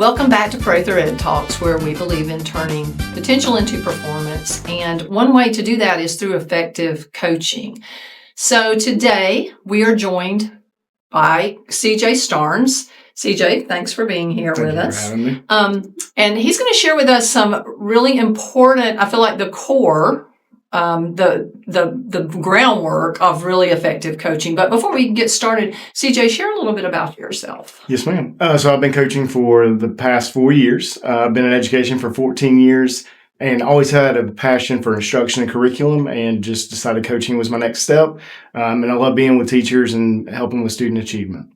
Welcome back to Prather Ed Talks, where we believe in turning potential into performance. And one way to do that is through effective coaching. So today we are joined by CJ Starnes. CJ, thanks for being here with us. Thank you for having me. And he's going to share with us some really important, I feel like the core, the groundwork of really effective coaching. But before we get started, CJ, share a little bit about yourself. Yes, ma'am. So I've been coaching for the past 4 years. I've been in education for 14 years and always had a passion for instruction and curriculum, and just decided coaching was my next step. And I love being with teachers and helping with student achievement.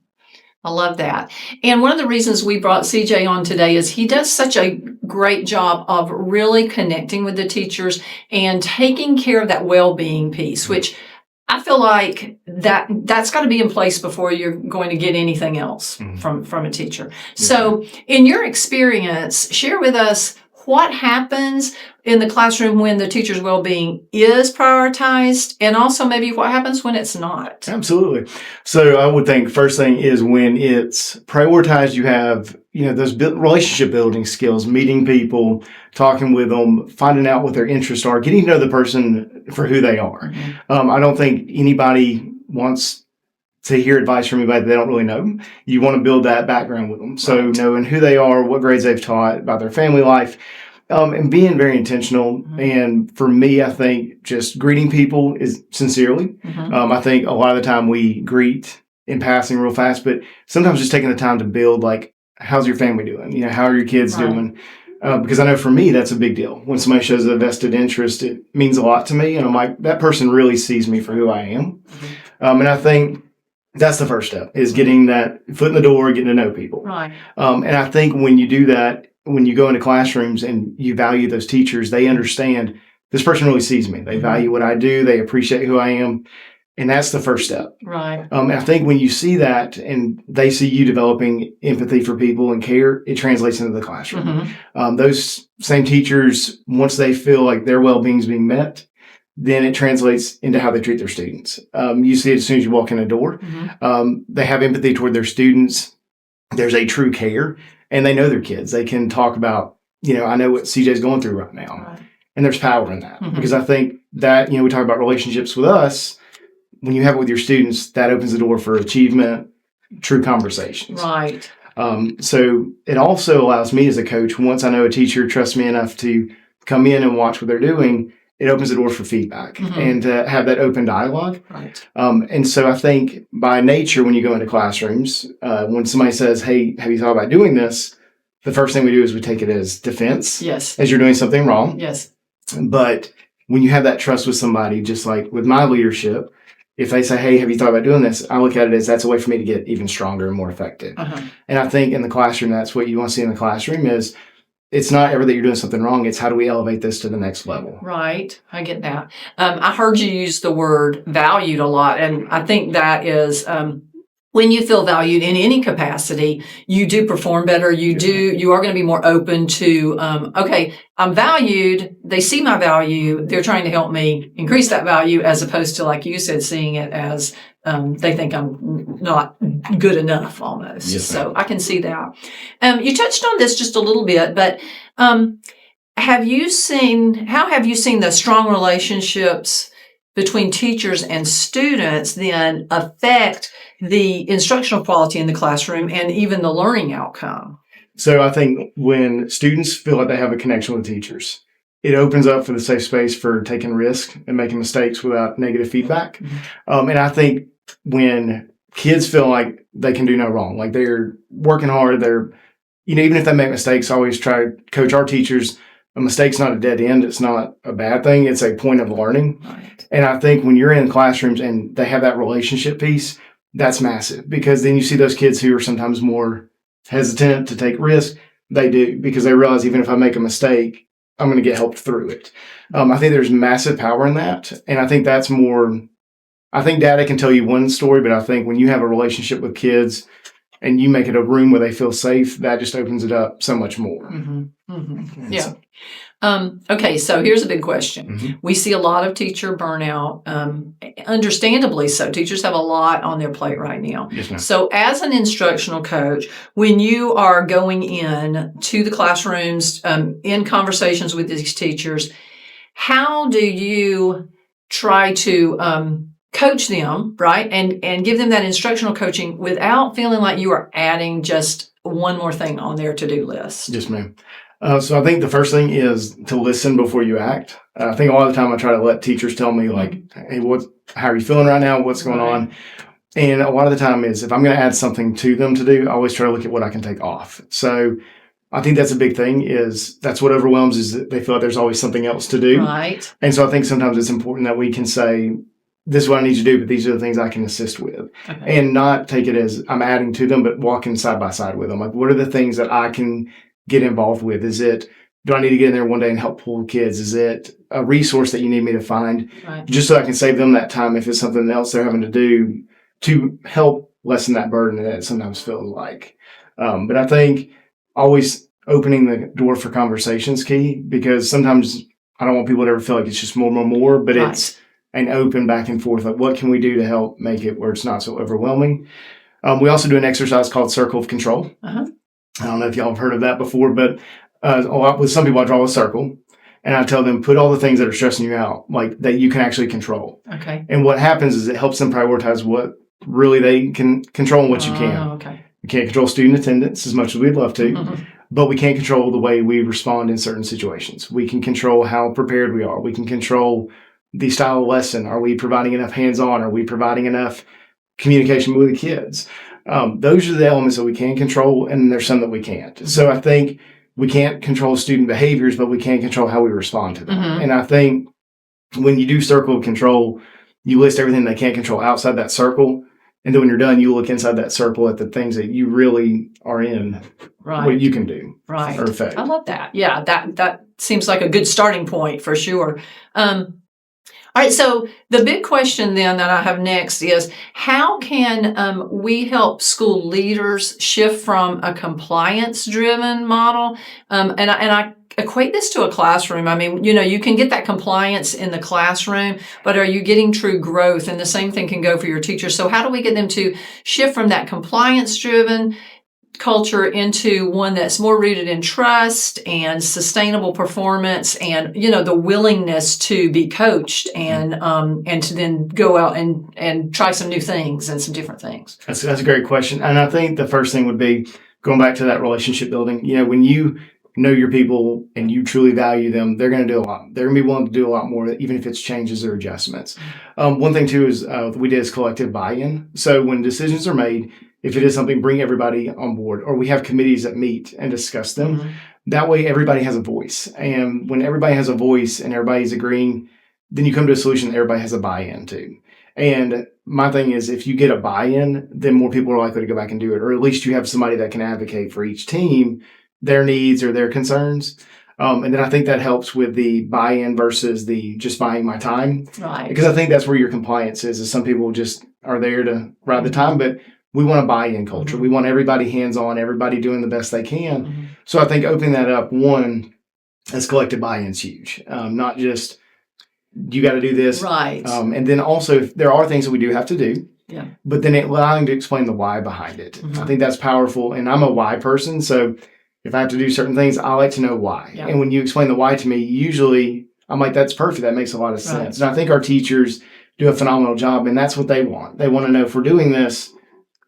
I love that. And one of the reasons we brought CJ on today is he does such a great job of really connecting with the teachers and taking care of that well-being piece, which I feel like that's got to be in place before you're going to get anything else from a teacher. Yeah. So in your experience, share with us what happens in the classroom when the teacher's well-being is prioritized, and also maybe what happens when it's not. Absolutely. So I would think first thing is when it's prioritized, you have, those relationship building skills, meeting people, talking with them, finding out what their interests are, getting to know the person for who they are. Mm-hmm. I don't think anybody wants to hear advice from anybody they don't really know. You want to build that background with them. So knowing who they are, what grades they've taught, about their family life, and being very intentional. Mm-hmm. And for me, I think just greeting people is sincerely. Mm-hmm. I think a lot of the time we greet in passing real fast, but sometimes just taking the time to build, like, how's your family doing? How are your kids doing? Because I know for me, that's a big deal. When somebody shows a vested interest, it means a lot to me. And I'm like, that person really sees me for who I am. Mm-hmm. And I think that's the first step, is getting that foot in the door, getting to know people. Right. And I think when you do that, when you go into classrooms and you value those teachers, they understand this person really sees me. They value what I do. They appreciate who I am. And that's the first step. Right. And I think when you see that and they see you developing empathy for people and care, it translates into the classroom. Mm-hmm. Those same teachers, once they feel like their well-being is being met, then it translates into how they treat their students. You see it as soon as you walk in the door. Mm-hmm. They have empathy toward their students. There's a true care, and they know their kids. They can talk about, I know what CJ's going through right now. Right. And there's power in that. Mm-hmm. Because I think that, we talk about relationships with us. When you have it with your students, that opens the door for achievement, true conversations. Right. So it also allows me as a coach, once I know a teacher trusts me enough to come in and watch what they're doing, it opens the door for feedback and to have that open dialogue. Right. And so I think by nature, when you go into classrooms, when somebody says, hey, have you thought about doing this? The first thing we do is we take it as defense. Yes. As you're doing something wrong. Yes. But when you have that trust with somebody, just like with my leadership, if they say, hey, have you thought about doing this? I look at it as that's a way for me to get even stronger and more effective. And I think in the classroom, that's what you want to see in the classroom is, it's not ever that you're doing something wrong. It's how do we elevate this to the next level? Right. I get that. I heard you use the word valued a lot. And I think that is when you feel valued in any capacity, you do perform better. You are going to be more open to, okay, I'm valued. They see my value. They're trying to help me increase that value, as opposed to, like you said, seeing it as they think I'm not good enough almost. Yes, so I can see that. You touched on this just a little bit, but how have you seen the strong relationships between teachers and students then affect the instructional quality in the classroom and even the learning outcome? So I think when students feel like they have a connection with teachers, it opens up for the safe space for taking risk and making mistakes without negative feedback. Mm-hmm. And I think when kids feel like they can do no wrong, like they're working hard, they're, even if they make mistakes, I always try to coach our teachers. A mistake's not a dead end. It's not a bad thing. It's a point of learning. Right. And I think when you're in classrooms and they have that relationship piece, that's massive, because then you see those kids who are sometimes more hesitant to take risks. They do, because they realize even if I make a mistake, I'm going to get helped through it. I think there's massive power in that. And I think that's more, I think data can tell you one story, but I think when you have a relationship with kids and you make it a room where they feel safe, that just opens it up so much more. Yeah. Okay, so here's a big question. Mm-hmm. We see a lot of teacher burnout, understandably so. Teachers have a lot on their plate right now. Yes, ma'am. So as an instructional coach, when you are going in to the classrooms, in conversations with these teachers, how do you try to coach them, right? And give them that instructional coaching without feeling like you are adding just one more thing on their to-do list? Yes, ma'am. So I think the first thing is to listen before you act. I think a lot of the time I try to let teachers tell me like, hey, how are you feeling right now? What's going on? And a lot of the time is if I'm going to add something to them to do, I always try to look at what I can take off. So I think that's a big thing is that's what overwhelms is that they feel like there's always something else to do. Right. And so I think sometimes it's important that we can say, this is what I need you to do, but these are the things I can assist with. Okay. And not take it as I'm adding to them, but walking side by side with them. Like, what are the things that I can get involved with? Do I need to get in there one day and help pull kids? Is it a resource that you need me to find? Right. Just so I can save them that time if it's something else they're having to do to help lessen that burden that it sometimes feels like. But I think always opening the door for conversation is key, because sometimes I don't want people to ever feel like it's just more, but right. It's an open back and forth. Like, what can we do to help make it where it's not so overwhelming? We also do an exercise called Circle of Control. Uh-huh. I don't know if y'all have heard of that before, but with some people I draw a circle and I tell them, put all the things that are stressing you out, like that you can actually control. Okay. And what happens is it helps them prioritize what really they can control and what you can. Okay. We can't control student attendance as much as we'd love to, but we can't control the way we respond in certain situations. We can control how prepared we are. We can control the style of lesson. Are we providing enough hands-on? Are we providing enough communication with the kids? Those are the elements that we can control, and there's some that we can't. So I think we can't control student behaviors, but we can control how we respond to them. And I think when you do circle of control, you list everything they can't control outside that circle. And then when you're done, you look inside that circle at the things that you really are in, right, what you can do. Right. Or affect. I love that. Yeah, that seems like a good starting point for sure. All right, so the big question then that I have next is, how can we help school leaders shift from a compliance-driven model? And I equate this to a classroom. I mean, you can get that compliance in the classroom, but are you getting true growth? And the same thing can go for your teachers. So how do we get them to shift from that compliance-driven culture into one that's more rooted in trust and sustainable performance and, the willingness to be coached and to then go out and try some new things and some different things? That's a great question. And I think the first thing would be going back to that relationship building. When you know your people and you truly value them, they're going to do a lot. They're going to be willing to do a lot more, even if it's changes or adjustments. One thing too is we did is collective buy-in. So when decisions are made, if it is something, bring everybody on board, or we have committees that meet and discuss them. That way everybody has a voice. And when everybody has a voice and everybody's agreeing, then you come to a solution that everybody has a buy-in to. And my thing is, if you get a buy-in, then more people are likely to go back and do it, or at least you have somebody that can advocate for each team, their needs or their concerns. And then I think that helps with the buy-in versus the just buying my time. Right. Because I think that's where your compliance is some people just are there to ride the time, but we want a buy-in culture. We want everybody hands-on, everybody doing the best they can. So I think opening that up, one, as collective buy-in is huge. Not just, you got to do this. Right. And then also, there are things that we do have to do. Yeah. But then allowing to explain the why behind it. I think that's powerful. And I'm a why person. So if I have to do certain things, I like to know why. Yeah. And when you explain the why to me, usually I'm like, that's perfect. That makes a lot of sense. Right. And I think our teachers do a phenomenal job. And that's what they want. They want to know, if we're doing this,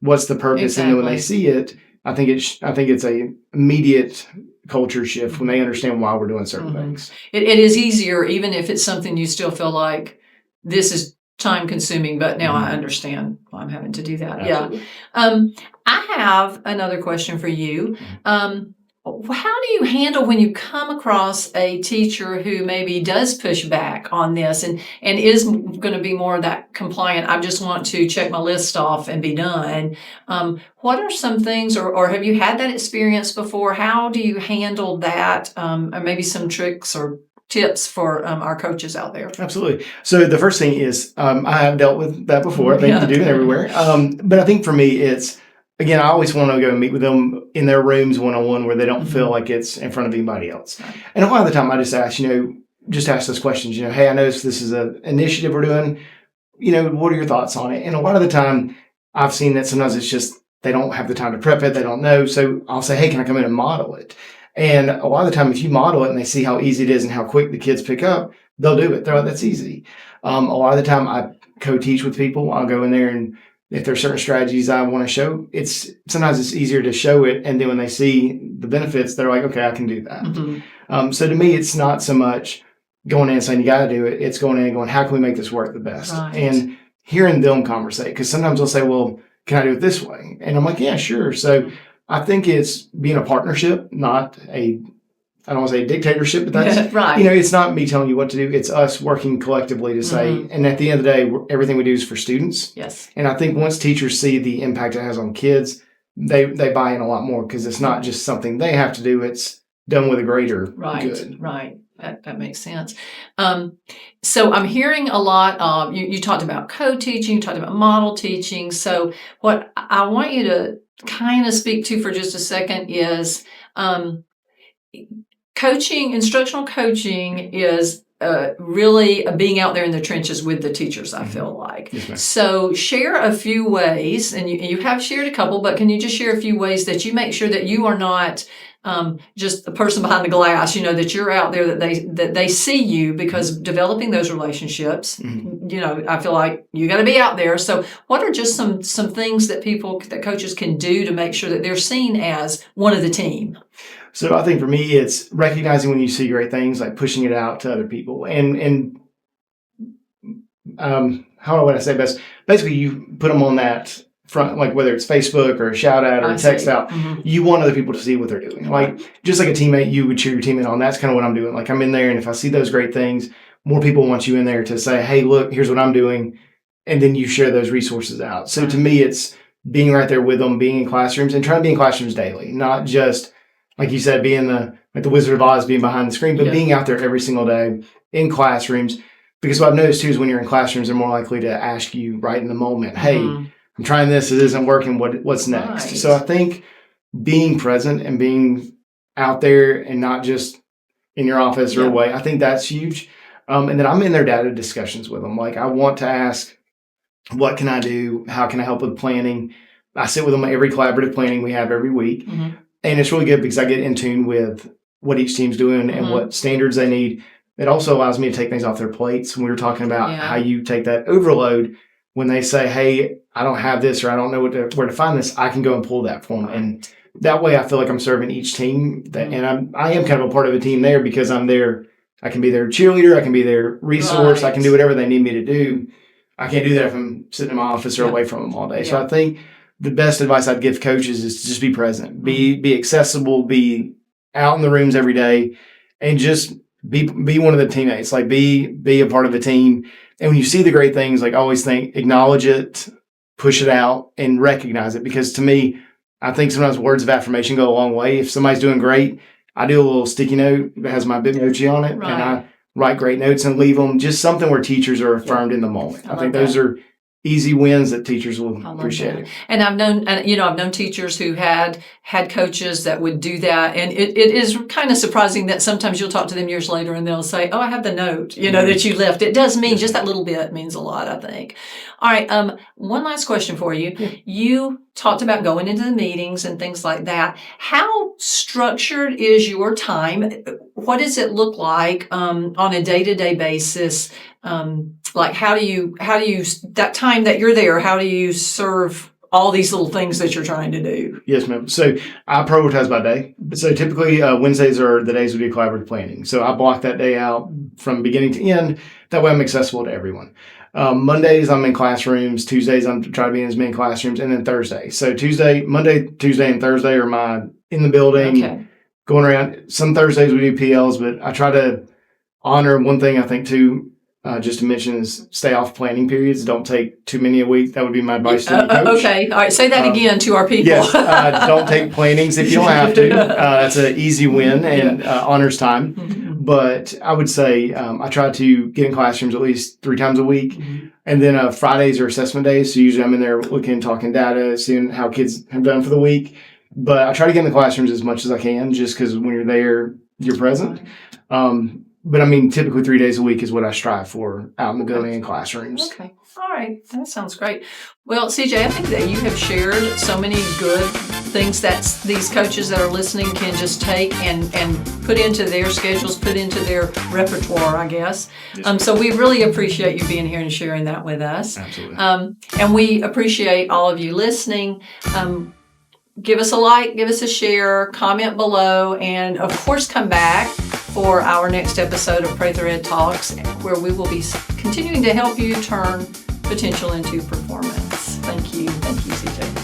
what's the purpose? Exactly. And then when they see it, I think it's a immediate culture shift when they understand why we're doing certain things. It is easier, even if it's something you still feel like this is time consuming, but now I understand why I'm having to do that. Absolutely. Yeah. I have another question for you. How do you handle when you come across a teacher who maybe does push back on this and is going to be more of that compliant, I just want to check my list off and be done? What are some things, or have you had that experience before? How do you handle that? Or maybe some tricks or tips for our coaches out there? Absolutely. So the first thing is, I have dealt with that before. I think you do it everywhere. But I think for me, it's again, I always want to go and meet with them in their rooms one-on-one where they don't Mm-hmm. feel like it's in front of anybody else. And a lot of the time I just ask, just ask those questions, hey, I noticed this is an initiative we're doing. What are your thoughts on it? And a lot of the time I've seen that sometimes it's just they don't have the time to prep it. They don't know. So I'll say, hey, can I come in and model it? And a lot of the time, if you model it and they see how easy it is and how quick the kids pick up, they'll do it. They're like, that's easy. A lot of the time I co-teach with people. I'll go in there, and if there's certain strategies I want to show, sometimes it's easier to show it. And then when they see the benefits, they're like, okay, I can do that. Mm-hmm. So to me, it's not so much going in and saying, you got to do it. It's going in and going, how can we make this work the best? Right. And hearing them conversate, because sometimes they'll say, well, can I do it this way? And I'm like, yeah, sure. So I think it's being a partnership, not I don't want to say dictatorship, but that's, right. It's not me telling you what to do. It's us working collectively to say, and at the end of the day, everything we do is for students. Yes. And I think once teachers see the impact it has on kids, they buy in a lot more, because it's not just something they have to do. It's done with a greater good. Right. That makes sense. So I'm hearing a lot of, you talked about co-teaching, you talked about model teaching. So what I want you to kind of speak to for just a second is instructional coaching is really being out there in the trenches with the teachers, I feel like. Yes, so share a few ways, and you have shared a couple, but can you just share a few ways that you make sure that you are not just the person behind the glass, that you're out there, that they see you, because developing those relationships, I feel like you got to be out there. So what are just some things that coaches can do to make sure that they're seen as one of the team? So I think for me, it's recognizing when you see great things, like pushing it out to other people. And how would I say best? Basically, you put them on that front, like whether it's Facebook or a shout out or a text out, you want other people to see what they're doing. Like, just like a teammate, you would cheer your teammate on. That's kind of what I'm doing. Like, I'm in there, and if I see those great things, more people want you in there to say, hey, look, here's what I'm doing. And then you share those resources out. So to me, it's being right there with them, being in classrooms, and trying to be in classrooms daily, not just, like you said, being like the Wizard of Oz, being behind the screen, but being out there every single day in classrooms. Because what I've noticed too is when you're in classrooms, they're more likely to ask you right in the moment, hey, I'm trying this, it isn't working, what's next? Right. So I think being present and being out there and not just in your office or away, I think that's huge. And then I'm in their data discussions with them. Like, I want to ask, what can I do? How can I help with planning? I sit with them at every collaborative planning we have every week. And it's really good because I get in tune with what each team's doing and what standards they need. It also allows me to take things off their plates. When we were talking about how you take that overload, when they say, hey, I don't have this, or I don't know where to find this, I can go and pull that for them. And that way I feel like I'm serving each team. And I am kind of a part of a team there, because I'm there. I can be their cheerleader. I can be their resource. I can do whatever they need me to do. I can't do that if I'm sitting in my office or away from them all day. So I think the best advice I'd give coaches is to just be present, be accessible, be out in the rooms every day, and just be one of the teammates. Like, be a part of the team. And when you see the great things, like, always think, acknowledge it, push it out, and recognize it. Because to me, I think sometimes words of affirmation go a long way. If somebody's doing great, I do a little sticky note that has my Bitmoji on it, and I write great notes and leave them. Just something where teachers are affirmed in the moment. I think those are easy wins that teachers will appreciate. And I've known teachers who had coaches that would do that. And it is kind of surprising that sometimes you'll talk to them years later and they'll say, oh, I have the note, that you left. It does mean just that little bit means a lot, I think. All right. One last question for you. Yeah. You talked about going into the meetings and things like that. How structured is your time? What does it look like on a day-to-day basis? Like, how do you that time that you're there, how do you serve all these little things that you're trying to do? Yes, ma'am. So I prioritize by day. So typically Wednesdays are the days we do collaborative planning. So I block that day out from beginning to end. That way I'm accessible to everyone. Mondays I'm in classrooms. Tuesdays I'm trying to be in as many classrooms, and then Thursday. So Monday, Tuesday, and Thursday are my in the building, going around. Some Thursdays we do PLs, but I try to honor one thing I think too. Just to mention is stay off planning periods. Don't take too many a week. That would be my advice to you, coach. Okay. All right. Say that again to our people. Yes. Don't take plannings if you don't have to. That's an easy win and honors time. But I would say I try to get in classrooms at least 3 times a week. And then Fridays are assessment days. So usually I'm in there looking, talking data, seeing how kids have done for the week. But I try to get in the classrooms as much as I can just because when you're there, you're present. But I mean, typically 3 days a week is what I strive for out in the building and classrooms. Okay. All right. That sounds great. Well, CJ, I think that you have shared so many good things that these coaches that are listening can just take and put into their schedules, put into their repertoire, I guess. So we really appreciate you being here and sharing that with us. Absolutely. And we appreciate all of you listening. Give us a like, give us a share, comment below, and of course come back for our next episode of Prather Ed Talks, where we will be continuing to help you turn potential into performance. Thank you. Thank you, CJ.